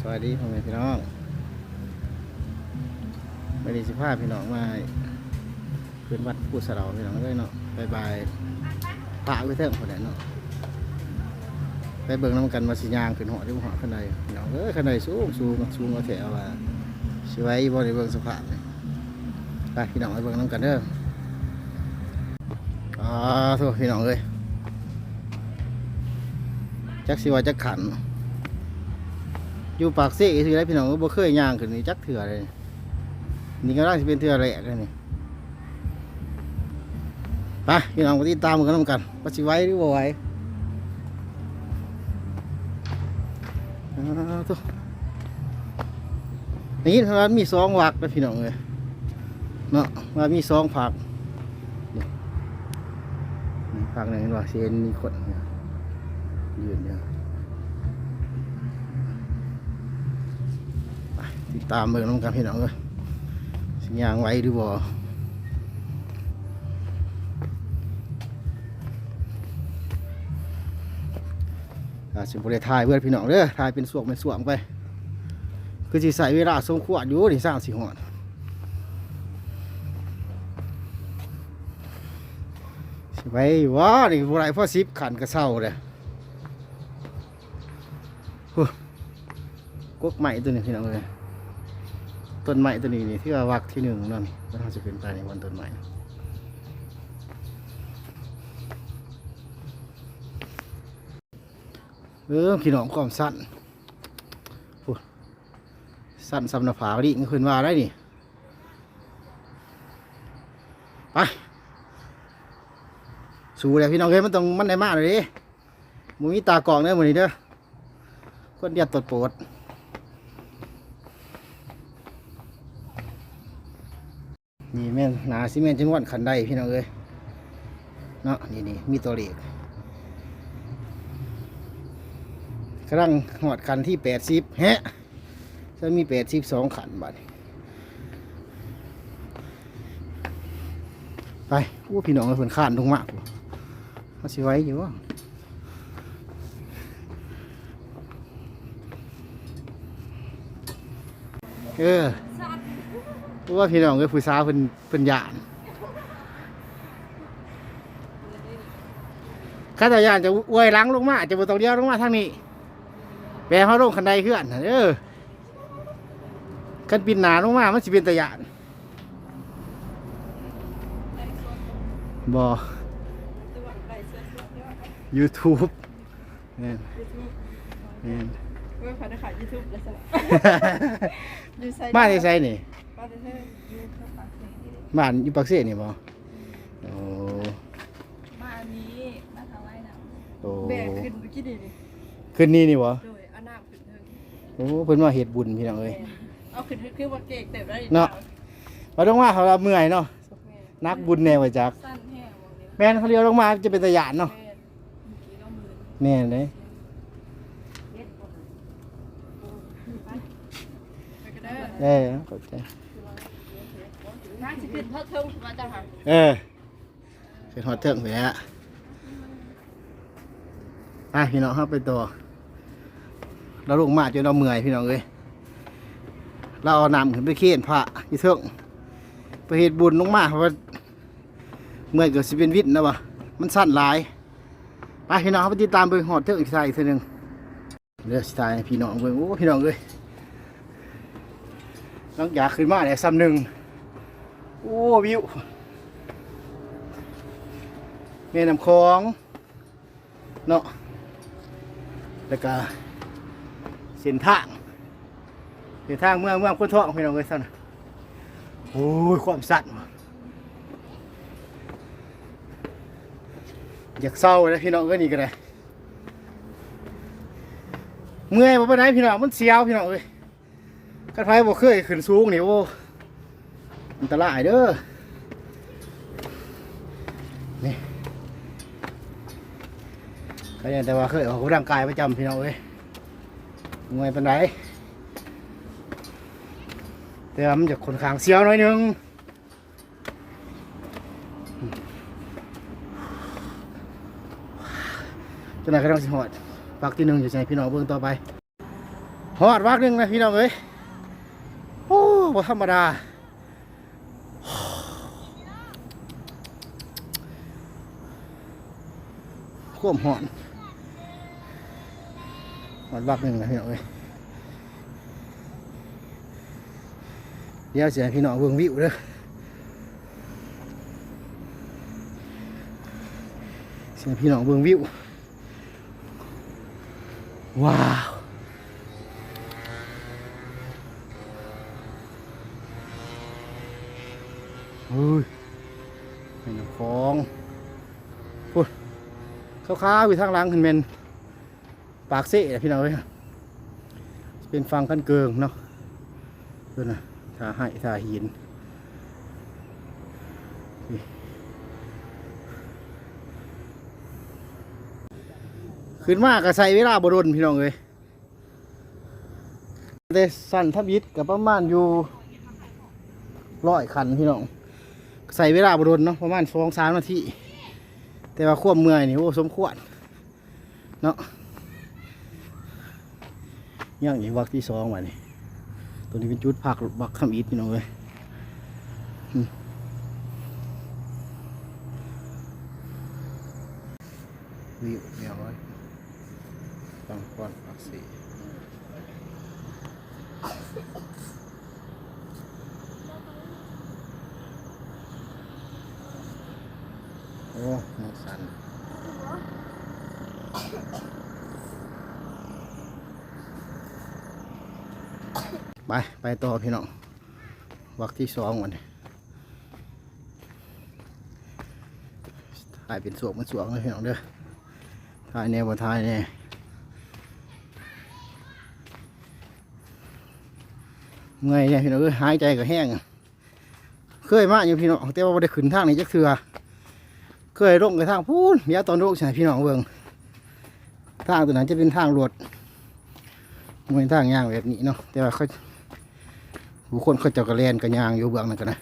สวัสดีพ่อแม่พี่น้องวันนี้15พี่น้องมาขึ้นวัดปูสะเราพี่น้องเลยเนาะบายพระไปเถอะคนไหนเนาะไปเบิ่งน้ำกันมาสิยางขึ้นหอที่หอข้างในพี่น้องข้างในสูงเอาแถวว่าสิไว้บ่ได้เบิ่งสภาพเลยไปพี่น้องไปเบิ่งน้ำกันเด้อโทษพี่น้องเลยจักสิว่าจักขันอยู่ปากเสกถืออะไรพี่น้องบ่เคยย่างขึ้นนี่จักเถื่อเลยนี่ก็ได้สิเป็นเถื่อแหลกเลยนี่ไปพี่น้องไปติดตามกันกันว่าสิไว้หรือบ่ไว้ตัวนี่ทางนั้นมี2 วักนะพี่น้องเลยเนาะว่ามี2 ผักผักหนึ่งว่าเซนมีคนยืนเนี่ยติดตามเบิ่งน้ำกันพี่น้องเลยสิย่างไว้หรือบ่สิบริถ่ายเพื่อนพี่น้องเด้อถ่ายเป็นเป็นส่วงไปคือสิใส่เวลาสมควรอยู่นี่สร้างสิหอดสิไปว้านี่บุไรพ่อ10 ขันกระเซ้าเลยกกใหม่ตัวนี้พี่น้องเลยต้นใหม่ตัวนี้นี่ที่ว่าวักที่1นั่นมันจะเป็นไปในวันต้นใหม่พี่น้องความสั้นสั้นสำนักผาดิขึ้นมาได้นี่ไปสู้เลยพี่น้องเฮ้ยมันได้มากเลยดิมึงมีตากล่องเด้อมือนี้เด้อคนเดียดตดโปดนี่แม่นหนาซีเมนต์จังหวัดขันได้พี่น้องเอ้ยเนาะนี่มีตัวเลขกำลังหอดขันที่80ฮะจะมี82 ขันบัดไปพี่น้องเพิ่นข้านลงมากมาสิไว้อยู่ว่าว่าพี่น้องผู้สาวเพิ่นหยาดข้าแต่ยานจะอวยหลังลงมาจะบ่ต้องเดียวลงมาทางนี้แปลเขาลงคันใดเพื่อนคันปินหนาลงมามันสิเป็นตะยานบ่ YouTube เนี่ยว่าพนักงานยูทูบแล้วสิบ้านที่ไซนี่บ้านที่ยูทูบปากเสีย บ้านอยู่ปากเสนี่บ่โอ้มาอันนี้มาทางไร่น้ำ โอ้ แบกขึ้นเมื่อกี้ดิ ขึ้นนี่บ่โดยเอาน้ำขึ้นเทิงโอ้เพิ่นว่าเฮ็ดบุญพี่น้องเอ้ยเอาขึ้นคือว่าเก่งแต่ได้เนาะว่าต้องว่าเขาเมื่อยเนาะนักบุญแน่ไว้จักสั้นแห้งแม่นเขาเลี้ยวลงมาจะเป็นตะยานเนาะแม่นเลยเข้าใจทางสิขึ้นเทิงมาจ้ะค่ะเป็นหอดเถิงไปแล้วพี่น้องเข้าไปตัวเราลงมาจนเราเมื่อยพี่น้องเลยเราเอาน้ำขึ้นไปเคี่ยนพระยี่เถิงไปเหตุบุญลงมาเพราะว่าเมื่อยเกิดสิเป็นวิทย์นะวะมันสั้นหลายไปพี่น้องเขาไปติดตามไปหอดเถิงอีกทีนึงเลือกสไตล์พี่น้องเลยโอ้พี่น้องเลยน้องอยากขึ้นมาเนี่ยซ้ำ1โอ้วิวแม่น้ำคลองเนาะแล้วก็เส้นทางเมืองคนท้องพี่น้องเลยสั่นโอ้ยความสั่นอยากเศร้าเลยพี่น้องก็นี่ก็ได้เมื่อยบ่ไปไหนพี่น้องมันเสียวพี่น้องเลยกันไฟบ่เคยขึ้นสูงนี่โอ้อันตรายเด้อนี่ก็ยังแต่ว่าเคยออกกำลังกายประจำพี่น้องเอ้ยเมื่อยปานใดแต่มันจะค่อนข้างเสียวหน่อยนึงจนไหนก็ต้องสิหอดปักที่1อยู่ใจพี่น้องเบิ่งต่อไป ฮอดวักหนึงนะพี่น้องเอ้ยโอ้บ่ธรรมดาควมหอนฮอดวักหนึงนะพี่น้องเอ้ยเดี๋ยวสิให้พี่น้องเบิ่งวิวเด้อสิให้พี่น้องเบิ่งวิวว้าวเฮ้ยเป็นของพูดข้าวๆอยู่ทางหลังเห็นเป็นปากเซ่พี่น้องเอ้ยเป็นฟังกันเกิงเนาะเพื่อนนะทาให้ทาหินขึ้นมากก็ใส่เวลาบดนพี่น้องเอ้ยแต่สั้นทับยิดกับประมาณอยู่100 คันพี่น้องใส่เวลาบดนเนาะประมาณ2-3 นาทีแต่ว่าควบเมื่อยนี่โอ้สมควรเนาะย่างอีกวักที่2วันนี้ตัวนี้เป็นจุดพักวักคำอิดพี่น้องเอ้ยวิวเมียร้อยฟังก่อนพักสีโอ้น้องสันไปต่อพี่น้องวักที่2วันนี้ถ่ายเป็นสวกมันสวกเลยพี่น้องเด้อถ่ายแนวบ่ถ่ายแน่เมื่อยเนี่ยพี่น้องหายใจก็แห้งเคยมาอยู่พี่น้องแต่ว่าไม่ได้ขึ้นทางนี้จักเทื่อเคยลงไปทางพูนเดี๋ยวตอนลงใช่พี่น้องเบิ่งทางตัวนั้นจะเป็นทางรถไม่เป็นทางย่างแบบนี้เนาะแต่ว่าเขาผู้คนเขาจะกระแลนกระยางอยู่เบื้องนั่นกันนะ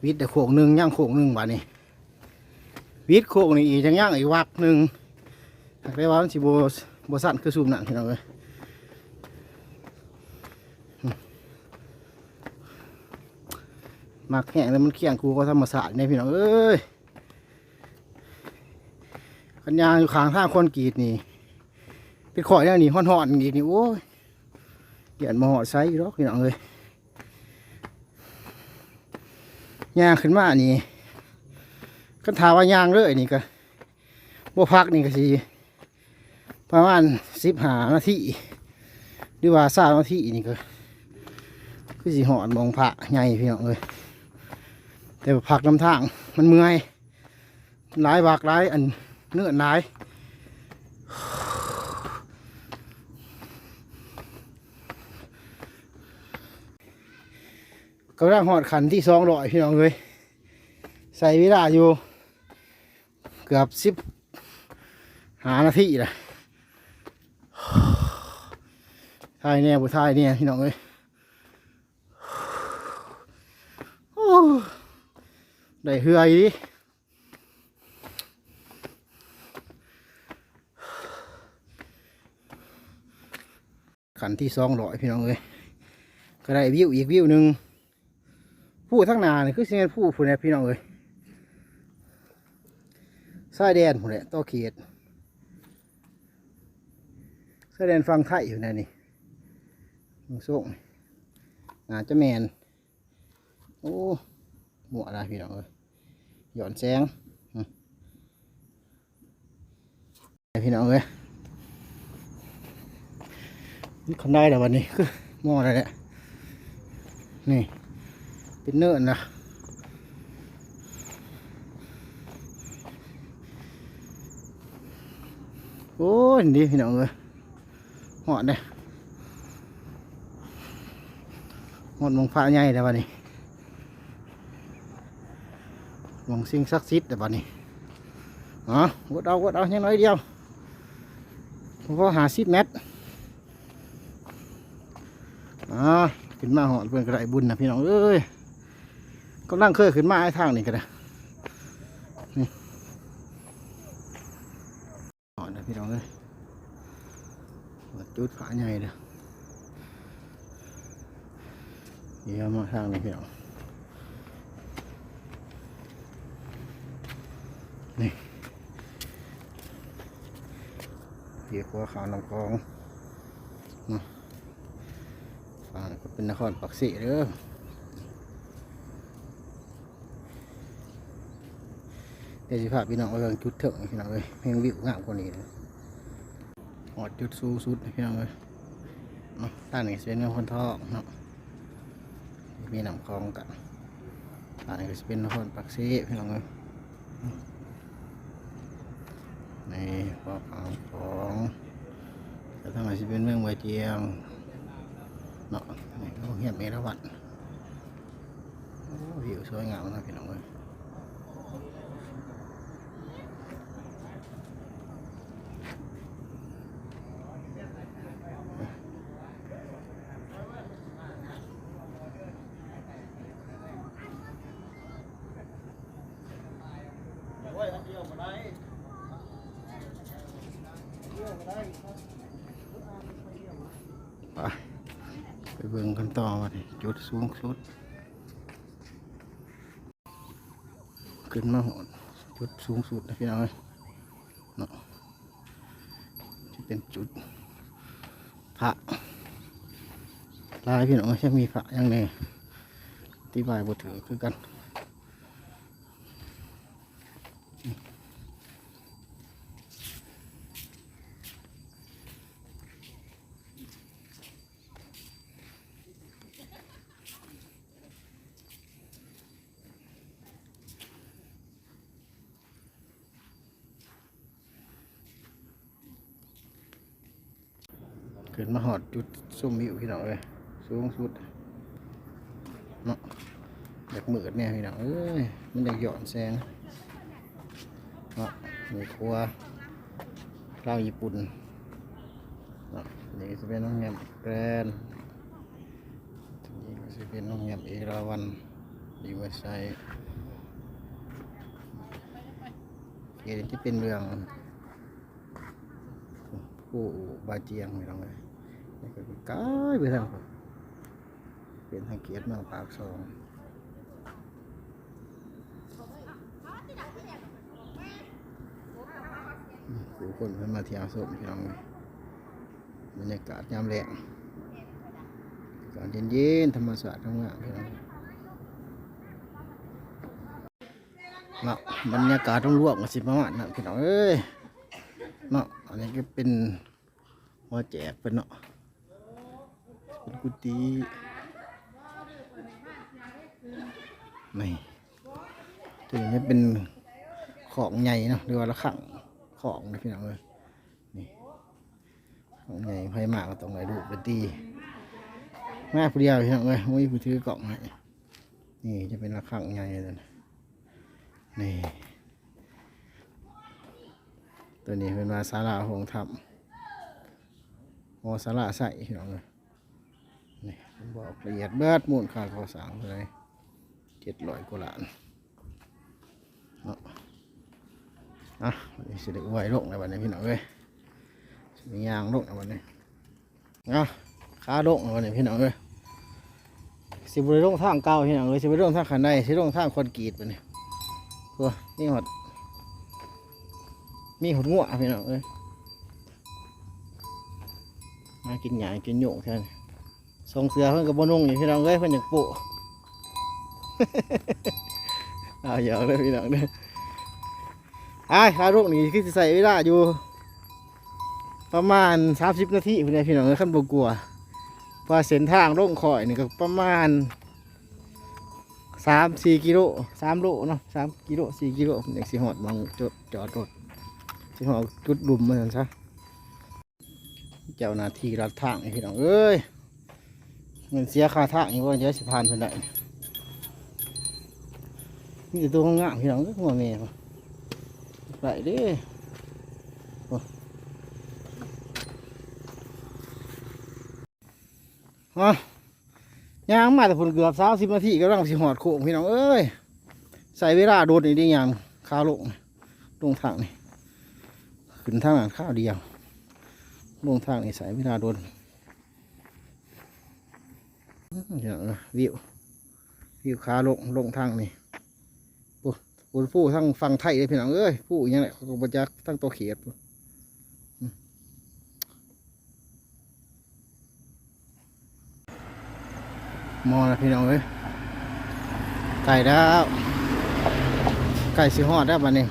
วิทย์แต่โขกหนึ่งย่างโขกหนึ่งบาทนี่วิทย์โขกนี่อีกย่างอีกวักหนึ่งหากได้ว่ามันสิโบสั่นคือสูบหนังพี่น้องเลยมักแห้งแล้วมันเคี่ยงกูก็ธรรมศาสตร์เนี่ยพี่น้องเอ้ยกันยางอยู่ข้างทางคอนกรีตนี่เป็นข่อยแล้วนี่ห่อนๆอีกนี่โอ้ยเกี่ยนมาห่อไซส์หรอกพี่น้องเลยยางขึ้นมานี่ก็ถามว่ายางเลยนี่ก็บ่พักนี่ก็สิประมาณ15 นาทีหรือว่า20 นาทีนี่ก็คือสิหอดมองพระใหญ่พี่น้องเลยแต่พักลำทางมันเมื่อยหลายวักหลายอันเนื้อหลายก็ร่างหอดขันที่200พี่น้องเลยใส่เวลาอยู่เกือบ15 นาทีแหละทายเนี่ยบุทายเนี่ยพี่น้องเลยได้เหือยดิขันที่200พี่น้องเลยก็ได้วิวอีกวิวหนึ่งผู้ทั้งนาเนี่ยคือเสียงผู้ผู้เนี่ยพี่น้องเลยสายแดนผู้เนี่ยต่อเขตสายแดนฟังไทยอยู่ในนี่มึงส่งงานจะแมนโอ้หมวดอะไรพี่น้องเลยหย่อนแสงพี่น้องเลยนี่คนได้แต่วันนี้คือหม้ออะไรเนี่ยนี่เป็นเนื้อนะโอ้ยดีพี่น้องเลยหอดเนี่ยหอดมองฟ้าใหญ่แต่วันนี้มองสิ่งศักดิ์สิทธิ์แต่วันนี้วัดเอาแค่น้อยเดียวเพราะ50 เมตรขึ้นมาหอดเพื่อนกระไรบุญนะพี่น้องเอ้ย กำลังเคยขึ้นมาให้ทางนี่ก็ได้นี่อ๋อนะพี่น้องเลยจุดฝาใหญ่เด้อเดี๋ยวมาทางนี้พี่น้องนี่เรียกว่าขาวน้ำกองนะฝั่งก็เป็นนครปักสิเด้อเดี๋ยวจะพาพี่น้องไปเบิ่งจุดเถิงพี่น้องเลยเพลงวิวงามกว่านี้เลยหอดจุดสูงสุดพี่น้องเลยเนาะท่านนี้เป็นเมืองคนทองเนาะมีน้ำคลองกันท่านนี้ก็จะเป็นนครปักสิพี่น้องเลยนี่พออ่างของแต่ทางไหนจะเป็นเมืองไวเจียงเนาะนี่โรงเรียนเมรวัตวิวสวยงามนะพี่น้องเลยไปเบิ่งกันต่อมาจุดสูงสุดขึ้นมาหอดจุดสูงสุดนะพี่น้องเนาะจะเป็นจุดพระลายพี่น้องจะมีพระอย่างนี้ที่บายบทถือคือกันขึ้นมาหอดจุดส้มวิวพี่น้องเลยสูงสุดเนาะอยากมืดเนี่ยพี่น้องเอ้ยมันอยากหย่อนแสงเนาะมีครัวข้าวญี่ปุ่นเนาะนี่จะเป็นโรงแรมแกรนด์นี่ก็จะเป็นโรงแรมเอราวัณดีเวอร์ไซด์เอที่เป็นเมืองผู้บาเจียงพี่น้องเลยนี่ก็ใกล้ไปทางเป็นทางเกียรติมาปากซองผู้คนเพิ่นมาเที่ยวชมพี่น้องเลยบรรยากาศยามแลงอากาศเย็นๆธรรมชาติทั้งนั้นพี่น้องเนาะบรรยากาศต้องรวมกันสิประมาณนั้นพี่น้องเอ้ยเนาะอันนี้ก็เป็นหัวแจกเป็นเนาะเป็นกุฏินี่ตัวนี้เป็นของใหญ่เนาะหรือว่าละขังของนะพี่น้องเลยนี่ของใหญ่ไพ่มากก็ต้องไหนดูไปตีแม่ผู้เดียวพี่น้องเลยไม่ผู้ถือกล่องให้นี่จะเป็นละขังใหญ่เลยนี่ตัวนี้เป็นมาศาลาหงธรรมมอศาลาใส่พี่น้องเลยนี่บอกละเอียดเบิดมูลค่าก่อสร้างเลย700 กว่าล้านเนาะวันนี้สิได้ไหวลงในวันนี้พี่น้องเลยมียางลงในวันนี้ขาลงในวันนี้พี่น้องเลยสิบริลงทางเก่าพี่น้องเลยสิบริลงทางขันในสิลงทางคอนกรีตไปนี่ตัวนี่หดมีหดงัวพี่น้องเลยมากินหยากินโยงแทนทรงเสือเพิ่นกับบนุ่งอยู่พี่น้องเลยเพิ่นอยากปุเอาเยอะเลยพี่น้องเลยขาลูกนี่คือใส่เวลาอยู่ประมาณ30 นาทีพี่น้องเลยขั้นบกลัวเพราะเส้นทางลงข่อยนี่ก็ประมาณ3-4 กิโล3 โลเนาะ3 กิโล 4 กิโลอยากสิหอดมองจอดรถสิหอดจุดดุมมันซะเจ้าหน้าที่รัดทางพี่น้องเอ้ยเงินเสียค่าทางนี่ว่าจะสิผ่านเพิ่นได้มีแต่ตัวงามพี่น้องก็หัวแม่ไหลเด้ ย่างมาแต่ผลเกือบ30 นาทีก็ต้องสิหอดโค้งพี่น้องเอ้ยใส่เวลาโดดนี่ดีอย่างขาลงทางนี่ขึ้นทางนั้นข้าวเดียวลงทางนี่ใส่เวลาโดดวิวขาลงทางนี่ปูผู้ทั้งฟังไทยเลยพี่น้องเอ้ยผู้ยังไงเขาก็บรรจักทั้งตัวเขียดมองนะพี่น้องเอ้ยไก่แล้วไก่สิฮอดแล้วบัดนี้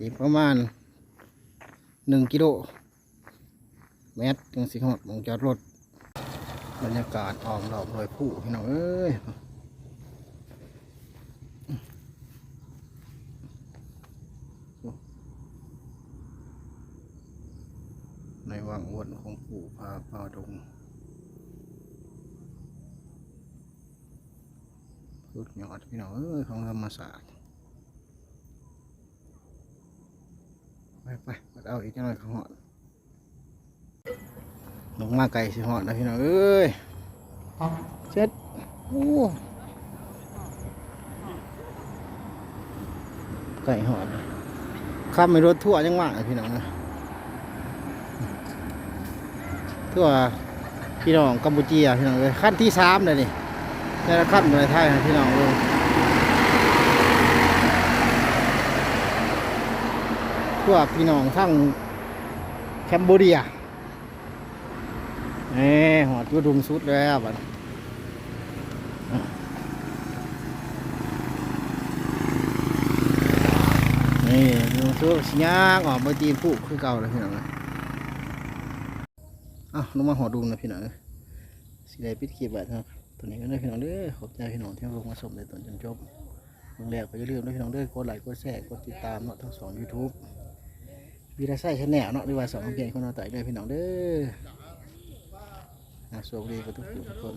อีกประมาณ1 กิโลเมตรถึงสิฮอดมองจอดรถบรรยากาศอ้อมรอบรอยผู้พี่น้องเอ้ยในวังวนของปู่พาป่าดงสุดยอดพี่น้องเอ้ยของธรรมศาสตร์ไปเอาอีกหน่อยข้างหอดลงมาไก่สิหอดนะพี่น้องเอ้ยเช็ดโอ้ไก่หอดข้ามไปรถทั่วยังว่างพี่น้องนะทั่วพี่น้องกัมพูชีพี่น้องเลยขั้นที่3เลยนี่แต่ละขั้นในไทยพี่น้องเลยทั่วพี่น้องทั้งแคมโบเดียหอดยุดุมสุดแล้วบัดนี่ยุดุมสุดสิย่างออกมาจีนผู้คือเก่าเลยพี่น้องลงมาหอดุมนะพี่น้องสิได้ปิดคลิปแบบครับตัวนี้ก็ได้พี่น้องเด้อขอบใจพี่น้องที่ลงมาชมในตอนจนจบเรื่องแรกก็อย่าลืมด้วยพี่น้องเด้อกดไลค์กดแชร์กดติดตามเนาะทั้ง2 YouTube วีระไส้ชแนลเนาะหรือว่า2เพียงคนเอาไต่ด้วยพี่น้องเด้อสวัสดีทุกคน